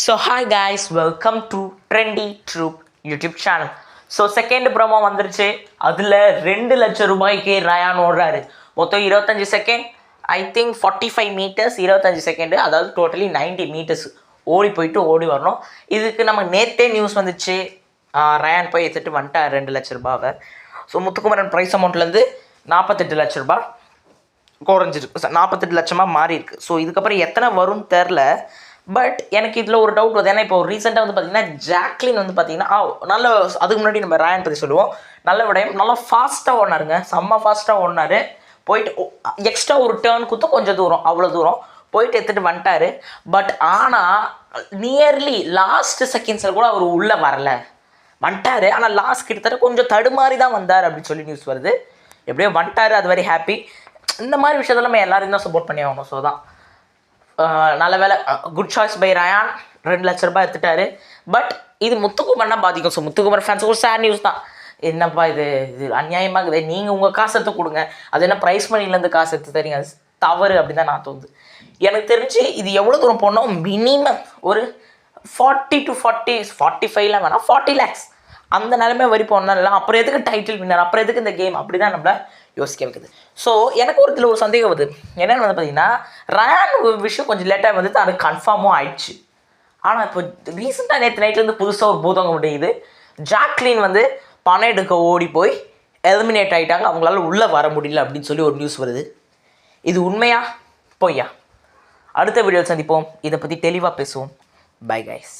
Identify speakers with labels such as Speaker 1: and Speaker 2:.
Speaker 1: So hi guys, welcome to Trendy Troop YouTube channel. So second promo வந்துருச்சு. அதில் 2,00,000 ரூபாய்க்கு ரயான் ஓடுறாரு. மொத்தம் 25 second, I think 45 metres, 25 second, அதாவது டோட்டலி 90 மீட்டர்ஸ் ஓடி போயிட்டு ஓடி வரணும். இதுக்கு நம்ம நேற்றே நியூஸ் வந்துச்சு, ரயான் போய் எடுத்துகிட்டு வந்துட்டார் 2,00,000 ரூபாவை. ஸோ முத்துக்குமரன் ப்ரைஸ் அமௌண்ட்லேருந்து 48 லட்ச ரூபா குறைஞ்சிருக்கு, 48 லட்சமாக மாறி இருக்குது. ஸோ இதுக்கப்புறம் எத்தனை வரும்னு தெரில. பட் எனக்கு இதில் ஒரு டவுட் வருது. ஏன்னா இப்போ ரீசெண்டாக வந்து பார்த்திங்கன்னா ஜாக்லின் வந்து பார்த்திங்கன்னா நல்ல, அதுக்கு முன்னாடி நம்ம ரயான் பற்றி சொல்லுவோம், நல்ல விடயம், நல்லா ஃபாஸ்ட்டாக ஓடினாருங்க, செம்ம ஃபாஸ்ட்டாக ஓடினார். போயிட்டு எக்ஸ்ட்ரா ஒரு டேர்ன் கொடுத்து கொஞ்சம் தூரம், அவ்வளோ தூரம் போயிட்டு எடுத்துகிட்டு வந்துட்டார். பட் ஆனால் நியர்லி லாஸ்ட் செகண்ட்ஸில் கூட அவர் உள்ளே வரலை, வந்துட்டார். ஆனால் லாஸ்ட் கிட்டத்தட்ட கொஞ்சம் தடுமாறி தான் வந்தார் அப்படின்னு சொல்லி நியூஸ் வருது. எப்படியோ வந்துட்டார், அது வெரி ஹாப்பி. இந்த மாதிரி விஷயத்தில் நம்ம எல்லாரும் தான் சப்போர்ட் பண்ணி ஆகணும். ஸோ தான் நல்ல வேலை, குட் சாய்ஸ் பை ரயான், 2,00,000 ரூபாய் எடுத்துட்டாரு. பட் இது முத்துக்குமரனா பாதிக்கும். ஸோ முத்துக்குமரன் ஃபேன்ஸ் ஒரு சேட் நியூஸ் தான். என்னப்பா இது அநியாயமாக இருக்குது, நீங்கள் உங்கள் காசு எடுத்து கொடுங்க, அது என்ன ப்ரைஸ் மணிலேருந்து காசு எடுத்து தரீங்க, அது தவறு அப்படின்னு தான் நான் தோணுது. எனக்கு தெரிஞ்சு இது எவ்வளோ தூரம் போனோம், மினிமம் ஒரு 40 to 45 வேணாம், 40 lakhs அந்த நிலைமை வரி போனால் அப்புறம் எதுக்கு டைட்டில் வின்னர், அப்புறம் எதுக்கு இந்த கேம், அப்படி தான் நம்மளை யோசிக்க வைக்குது. ஸோ எனக்கு ஒரு இதில் ஒரு சந்தேகம் வருது. என்னென்னு வந்து பார்த்தீங்கன்னா, ரயான் விஷயம் கொஞ்சம் லேட்டாக வந்து அது கன்ஃபார்மும் ஆயிடுச்சு. ஆனால் இப்போ ரீசெண்டாக நேற்று நைட்லேருந்து புதுசாக ஒரு பூதங்க முடியுது. ஜாக்லின் வந்து பணம் எடுக்க ஓடி போய் எலிமினேட் ஆகிட்டாங்க, அவங்களால உள்ளே வர முடியல அப்படின்னு சொல்லி ஒரு நியூஸ் வருது. இது உண்மையா பொய்யா? அடுத்த வீடியோவில் சந்திப்போம், இதை பற்றி தெளிவாக பேசுவோம். Bye guys.